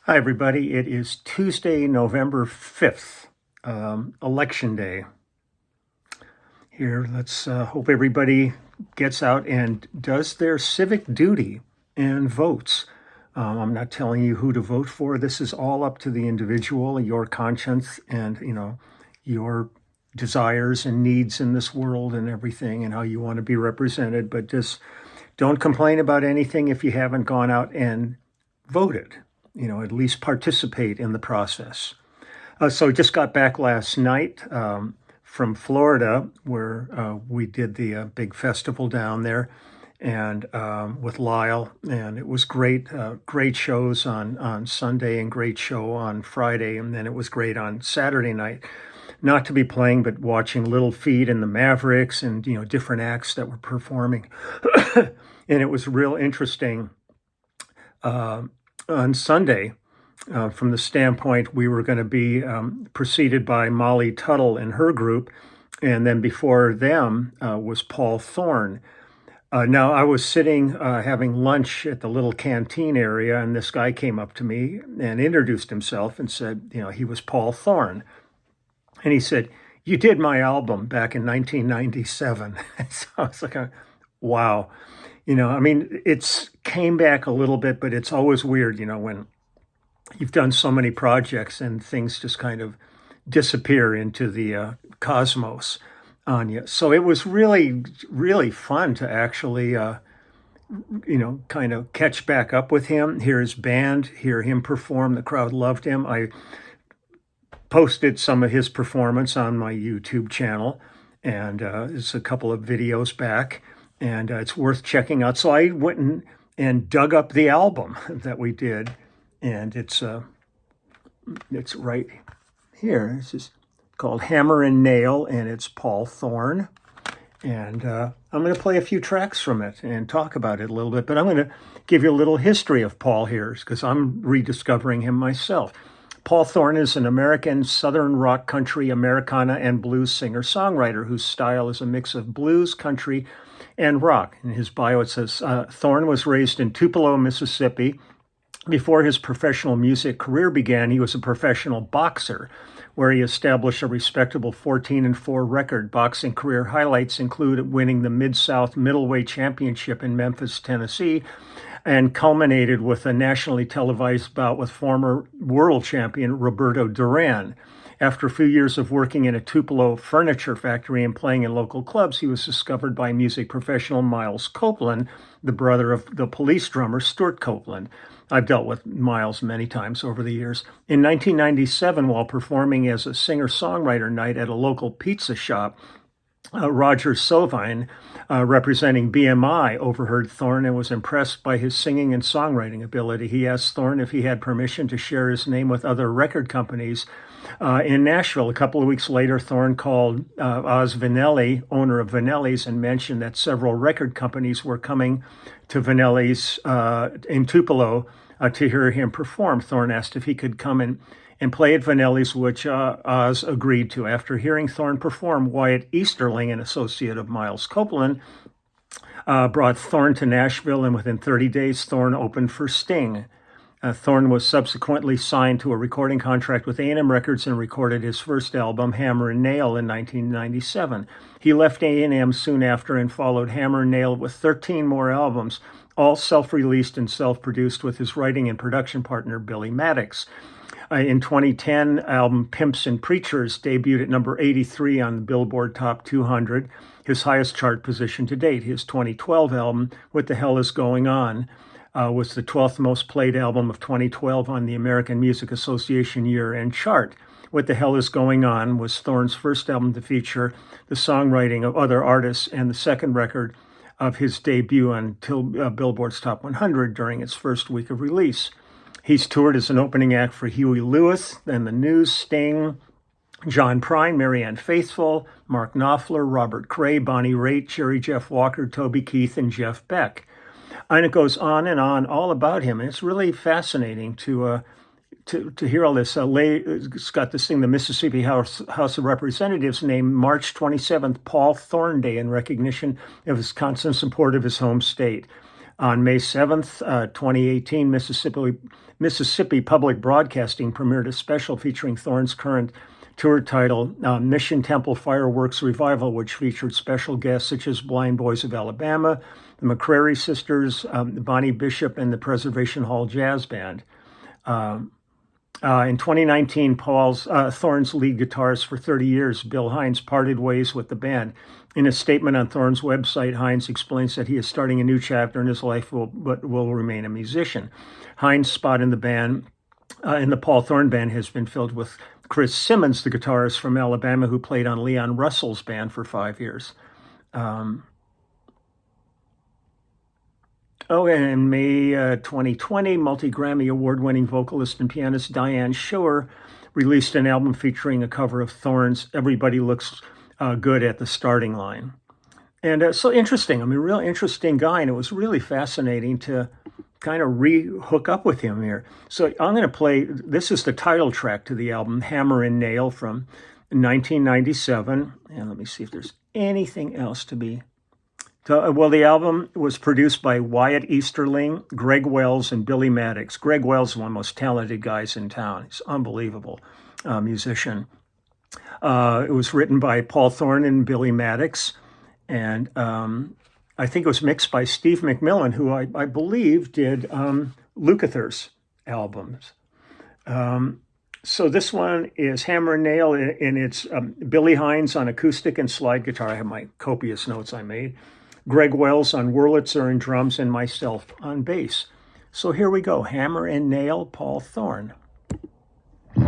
Hi, everybody. It is Tuesday, November 5th, Election Day. Here, let's hope everybody gets out and does their civic duty and votes. I'm not telling you who to vote for. This is all up to the individual, your conscience, and your desires and needs in this world and everything, and how you want to be represented. But just don't complain about anything if you haven't gone out and voted. At least participate in the process. So just got back last night from Florida, where we did the big festival down there, and with Lyle, and it was great. Great shows on Sunday, and great show on Friday, and then it was great on Saturday night. Not to be playing, but watching Little Feat and the Mavericks, and different acts that were performing, and it was real interesting. On Sunday, from the standpoint, we were going to be preceded by Molly Tuttle and her group, and then before them was Paul Thorn. Now, I was sitting having lunch at the little canteen area, and this guy came up to me and introduced himself and said, he was Paul Thorn. And he said, "You did my album back in 1997. So I was like, wow. It's came back a little bit, but it's always weird, when you've done so many projects and things just kind of disappear into the cosmos on you. So it was really, really fun to actually, kind of catch back up with him, hear his band, hear him perform. The crowd loved him. I posted some of his performance on my YouTube channel, and it's a couple of videos back. And it's worth checking out. So I went and dug up the album that we did, and it's right here. This is called Hammer and Nail, and it's Paul Thorn. And I'm going to play a few tracks from it and talk about it a little bit. But I'm going to give you a little history of Paul here, because I'm rediscovering him myself. Paul Thorn is an American Southern rock, country, Americana, and blues singer-songwriter whose style is a mix of blues, country, and rock. In his bio, it says, Thorn was raised in Tupelo, Mississippi. Before his professional music career began, he was a professional boxer, where he established a respectable 14-4 record. Boxing career highlights include winning the Mid-South Middleweight Championship in Memphis, Tennessee, and culminated with a nationally televised bout with former world champion Roberto Duran. After a few years of working in a Tupelo furniture factory and playing in local clubs, he was discovered by music professional Miles Copeland, the brother of the Police drummer Stuart Copeland. I've dealt with Miles many times over the years. In 1997, while performing as a singer-songwriter night at a local pizza shop, Roger Sovine, representing BMI, overheard Thorn and was impressed by his singing and songwriting ability. He asked Thorn if he had permission to share his name with other record companies in Nashville. A couple of weeks later, Thorn called Oz Vanelli, owner of Vanelli's, and mentioned that several record companies were coming to Vanelli's in Tupelo to hear him perform. Thorn asked if he could come and play at Vanelli's, which Oz agreed to. After hearing Thorn perform, Wyatt Easterling, an associate of Miles Copeland, brought Thorn to Nashville, and within 30 days, Thorn opened for Sting. Thorn was subsequently signed to a recording contract with A&M Records and recorded his first album, Hammer and Nail, in 1997. He left A&M soon after and followed Hammer and Nail with 13 more albums, all self-released and self-produced with his writing and production partner, Billy Maddox. In 2010, album Pimps and Preachers debuted at number 83 on the Billboard Top 200, his highest chart position to date. His 2012 album, What the Hell Is Going On, was the 12th most played album of 2012 on the American Music Association year-end chart. What the Hell Is Going On was Thorn's first album to feature the songwriting of other artists and the second record of his debut on Billboard's Top 100 during its first week of release. He's toured as an opening act for Huey Lewis and the News, Sting, John Prine, Marianne Faithfull, Mark Knopfler, Robert Cray, Bonnie Raitt, Jerry Jeff Walker, Toby Keith, and Jeff Beck. And it goes on and on all about him. And it's really fascinating to hear all this. It's got this thing, the Mississippi House of Representatives named March 27th Paul Thorn Day in recognition of his constant support of his home state. On May 7th, 2018, Mississippi Public Broadcasting premiered a special featuring Thorn's current tour title, Mission Temple Fireworks Revival, which featured special guests such as Blind Boys of Alabama, the McCrary Sisters, Bonnie Bishop, and the Preservation Hall Jazz Band. In 2019, Thorn's lead guitarist for 30 years, Bill Hines, parted ways with the band. In a statement on Thorn's website, Hines explains that he is starting a new chapter in his life, but will remain a musician. Hines' spot in the band, in the Paul Thorn band, has been filled with Chris Simmons, the guitarist from Alabama, who played on Leon Russell's band for 5 years. And in May 2020, multi-Grammy award-winning vocalist and pianist Diane Schuer released an album featuring a cover of Thorn's Everybody Looks Good at the Starting Line. And so interesting. I mean, real interesting guy, and it was really fascinating to kind of hook up with him here. So I'm going to play, this is the title track to the album, Hammer and Nail from 1997. And let me see if there's anything else to be. Well, the album was produced by Wyatt Easterling, Greg Wells, and Billy Maddox. Greg Wells is one of the most talented guys in town. He's an unbelievable musician. It was written by Paul Thorn and Billy Maddox, and I think it was mixed by Steve McMillan, who I believe did Lukather's albums. So this one is Hammer and Nail, and it's Billy Hines on acoustic and slide guitar. I have my copious notes I made. Greg Wells on Wurlitzer and drums, and myself on bass. So here we go, Hammer and Nail, Paul Thorn. My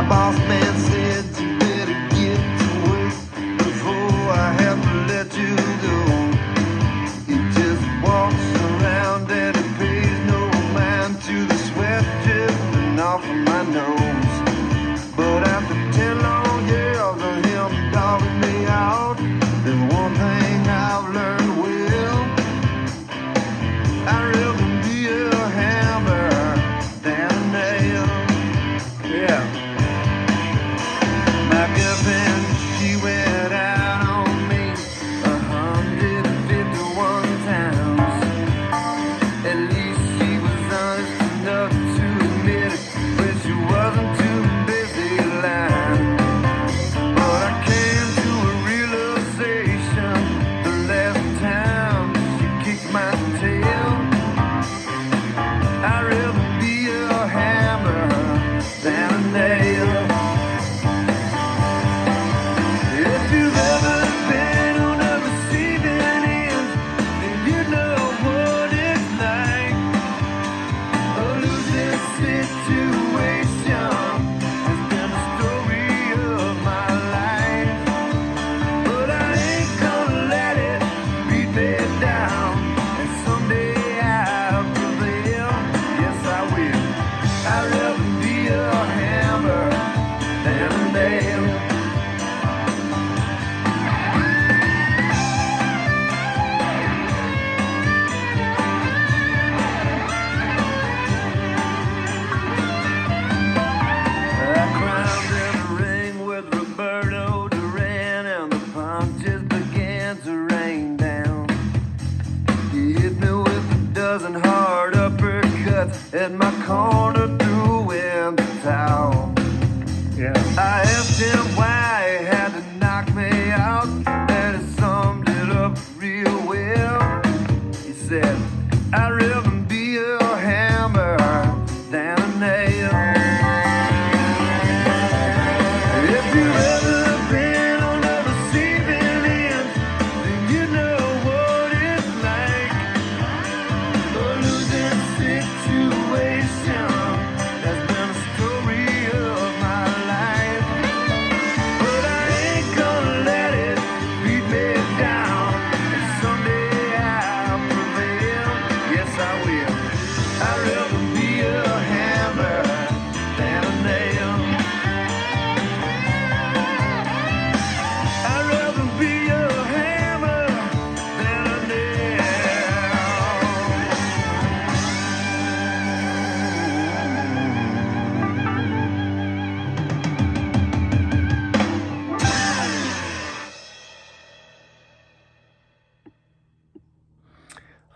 boss man said you better get to work before I have to let you go. He just walks around and he pays no mind to the sweat dripping off of my nose. But after 10 long years of him dogging me out, there's one thing I've learned well. I'd rather be a hammer than a nail. Yeah.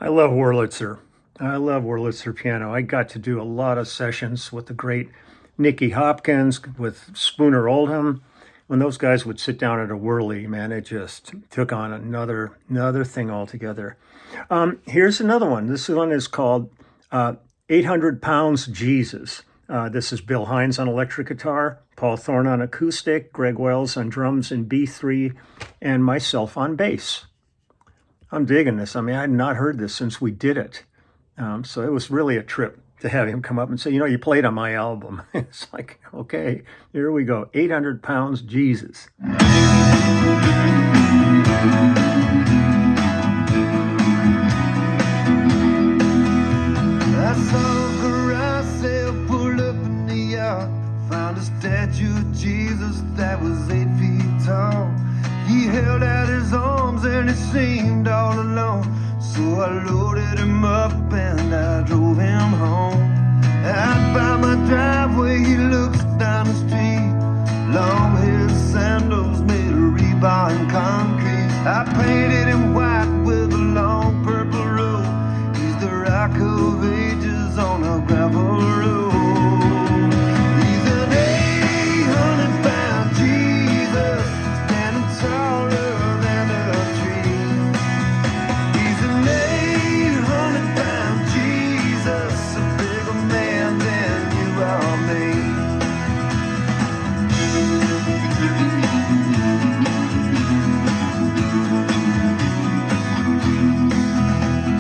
I love Wurlitzer. I love Wurlitzer piano. I got to do a lot of sessions with the great Nicky Hopkins, with Spooner Oldham. When those guys would sit down at a whirly, man, it just took on another thing altogether. Here's another one. This one is called 800 Pounds Jesus. This is Bill Hines on electric guitar, Paul Thorn on acoustic, Greg Wells on drums and B3, and myself on bass. I'm digging this. I mean, I had not heard this since we did it. So it was really a trip to have him come up and say, you know, you played on my album. It's like, okay, here we go. 800 Pounds Jesus. I saw a garage sale pulled up in the yard. Found a statue of Jesus that was 8 feet tall. He held out his arms and it seemed all alone. So I loaded him up and I drove him home. Out by my driveway he looks down the street. Long haired sandals made of rebar and concrete. I painted him white with a long purple robe. He's the rock of ages on a gravel road. He's an 800-pound Jesus, standing taller than a tree. He's an 800-pound Jesus, a bigger man than you or me.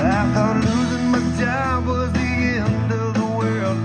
I thought losing my job was the end of the world,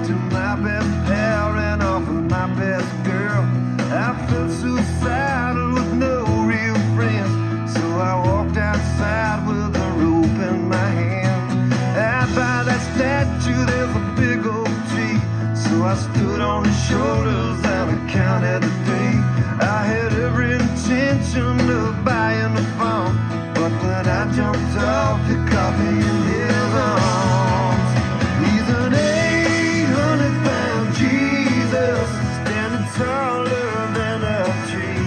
till my best pal ran off with my best girl. I felt suicidal with no real friends, so I walked outside with a rope in my hand. Out by that statue there's a big oak tree, so I stood on his shoulders and I counted the three. I had every intention of buying a farm, but when I jumped off, he caught me in his arms. He's an 800-pound Jesus, standing taller than a tree.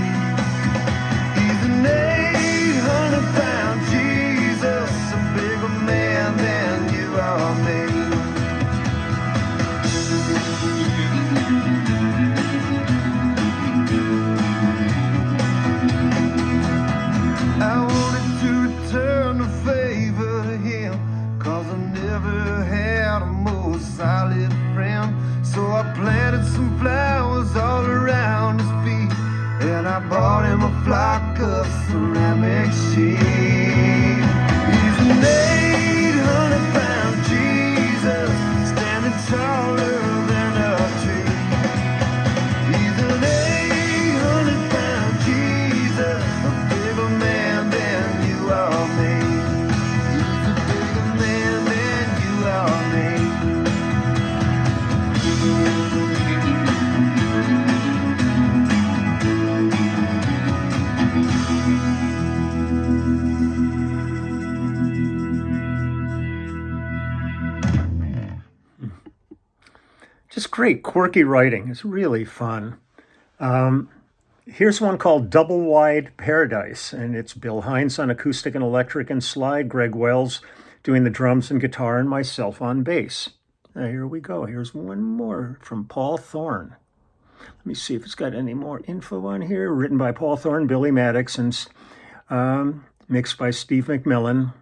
He's an 800-pound Jesus, a bigger man than you or me. I wanted to return the favor to him, 'cause I never had a more solid friend. So I planted some flowers all around his feet, and I bought him a flock of ceramic sheep. He's an 800-pound Jesus, standing taller than a tree. He's an 800-pound Jesus, a bigger man than you or me. He's a bigger man than you or me. Just great, quirky writing. It's really fun. Here's one called Double Wide Paradise, and it's Bill Hines on acoustic and electric and slide, Greg Wells doing the drums and guitar, and myself on bass. Now, here we go. Here's one more from Paul Thorn. Let me see if it's got any more info on here. Written by Paul Thorn, Billy Maddox, and mixed by Steve McMillan.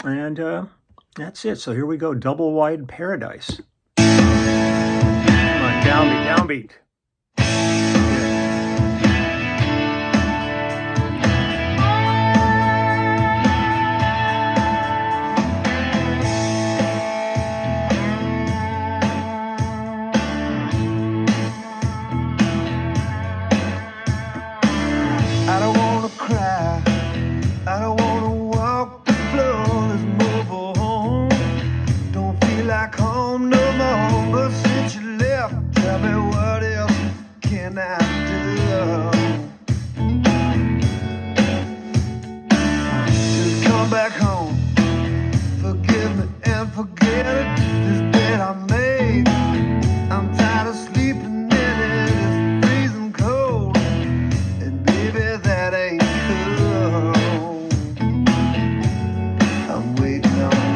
And that's it. So here we go. Double Wide Paradise. Come on, downbeat, downbeat. I don't wanna cry, I don't wanna walk the floor, let's move on. Don't feel like home no more, but since you left, tell me what else can I do? Just come back home, forgive me and forget it. This bed I made, I'm tired of sleeping in it, it's freezing cold, and baby that ain't cool. I'm waiting on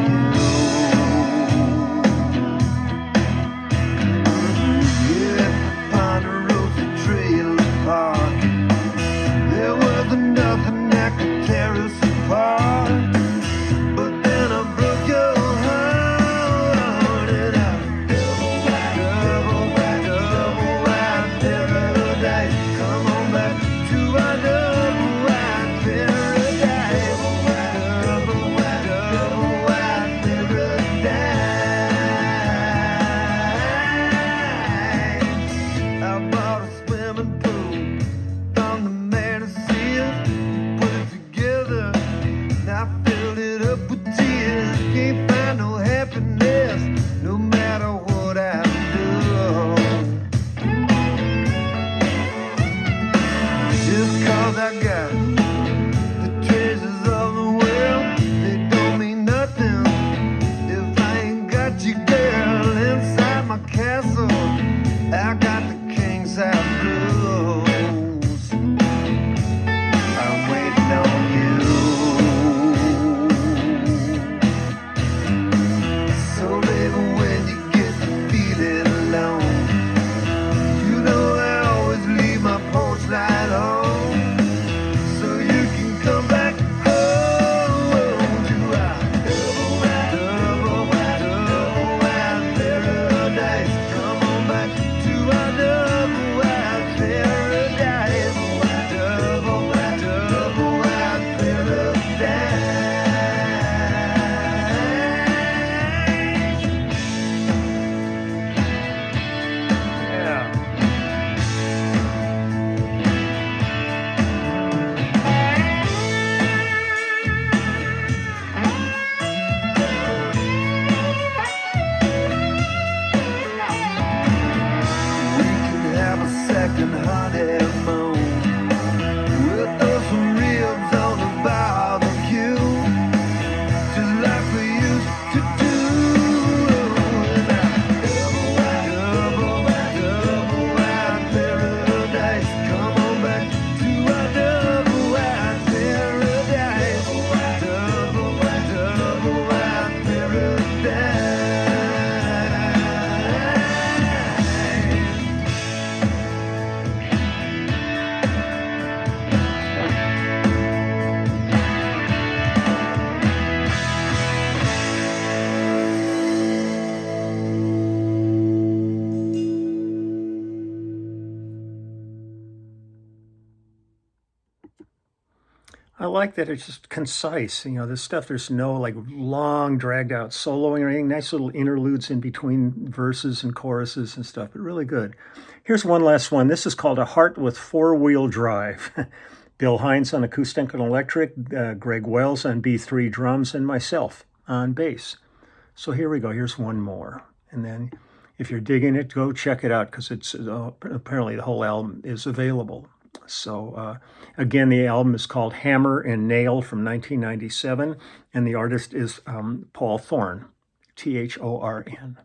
I like that it's just concise. This stuff, there's no like long, dragged out soloing or anything. Nice little interludes in between verses and choruses and stuff, but really good. Here's one last one. This is called A Heart with Four-Wheel Drive. Bill Hines on acoustic and electric, Greg Wells on B3 drums, and myself on bass. So here we go. Here's one more. And then if you're digging it, go check it out because it's apparently the whole album is available. So again, the album is called Hammer and Nail from 1997, and the artist is Paul Thorn, Thorn.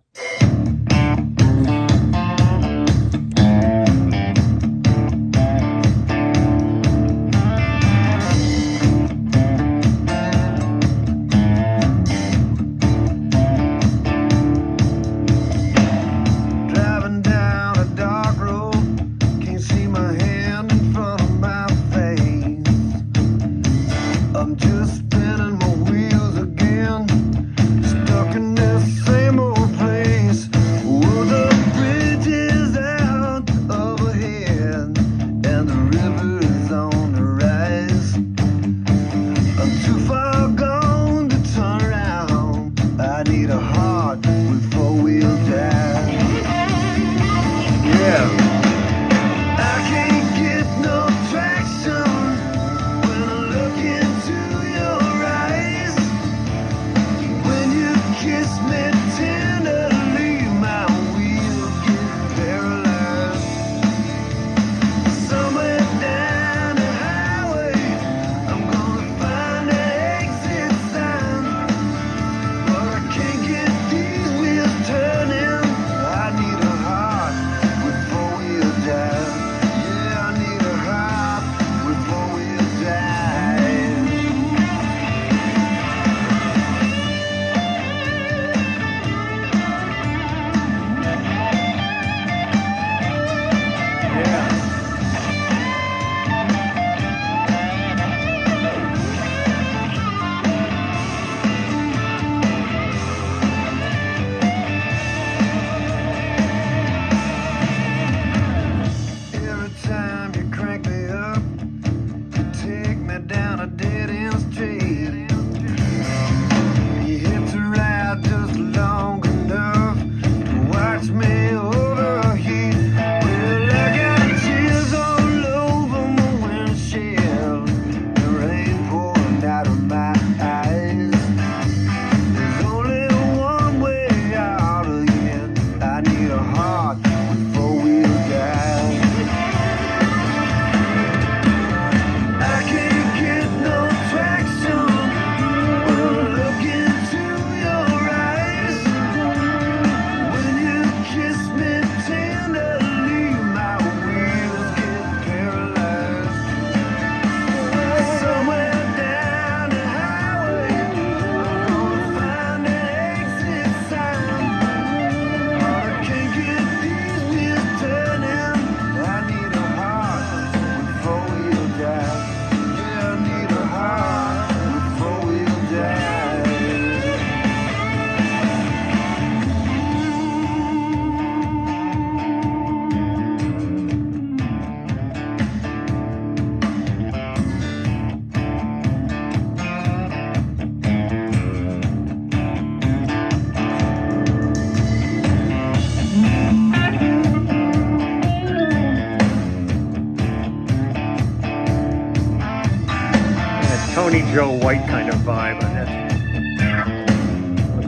Tony Joe White kind of vibe on that.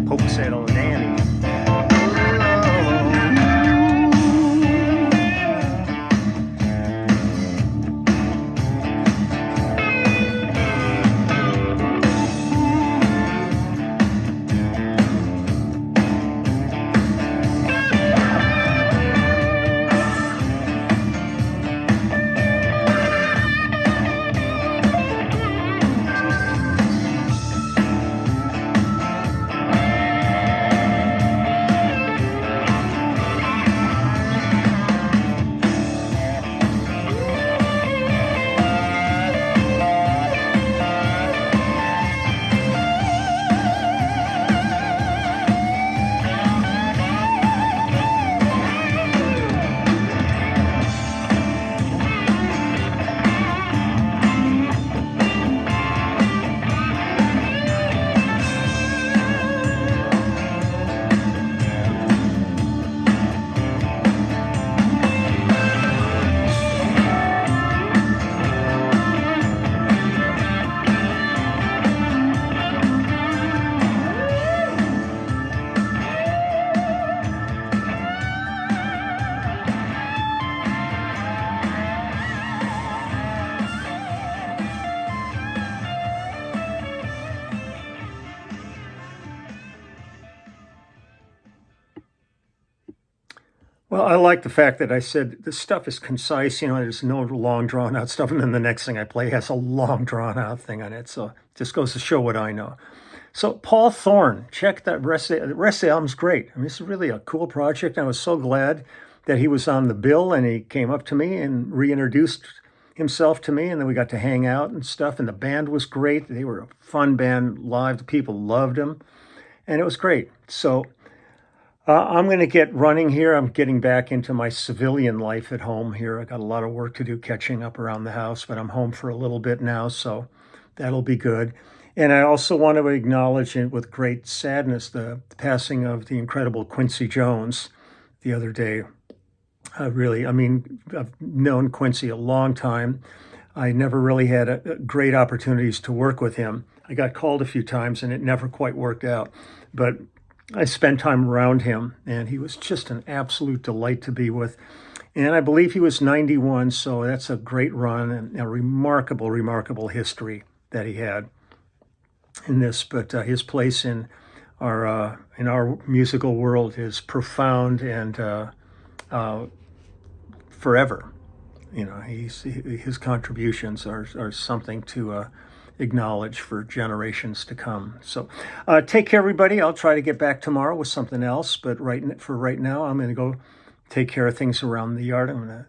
Pope said, "Oh, Danny." Well, I like the fact that I said this stuff is concise, there's no long drawn out stuff. And then the next thing I play has a long drawn out thing on it. So it just goes to show what I know. So Paul Thorn, check that the rest of the album's great. I mean, this is really a cool project. I was so glad that he was on the bill and he came up to me and reintroduced himself to me. And then we got to hang out and stuff. And the band was great. They were a fun band live. The people loved him. And it was great. So I'm going to get running here. I'm getting back into my civilian life at home here. I got a lot of work to do catching up around the house, but I'm home for a little bit now, so that'll be good. And I also want to acknowledge it with great sadness the passing of the incredible Quincy Jones the other day. I've known Quincy a long time. I never really had great opportunities to work with him. I got called a few times and it never quite worked out. But I spent time around him and he was just an absolute delight to be with. And I believe he was 91, so that's a great run and a remarkable, remarkable history that he had in this. But his place in our musical world is profound and forever. His contributions are something to acknowledge for generations to come. So take care, everybody. I'll try to get back tomorrow with something else. But for right now, I'm going to go take care of things around the yard. I'm going to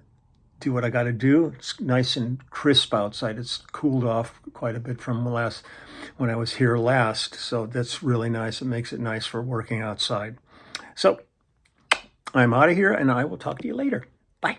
do what I got to do. It's nice and crisp outside. It's cooled off quite a bit from when I was here last. So that's really nice. It makes it nice for working outside. So I'm out of here and I will talk to you later. Bye.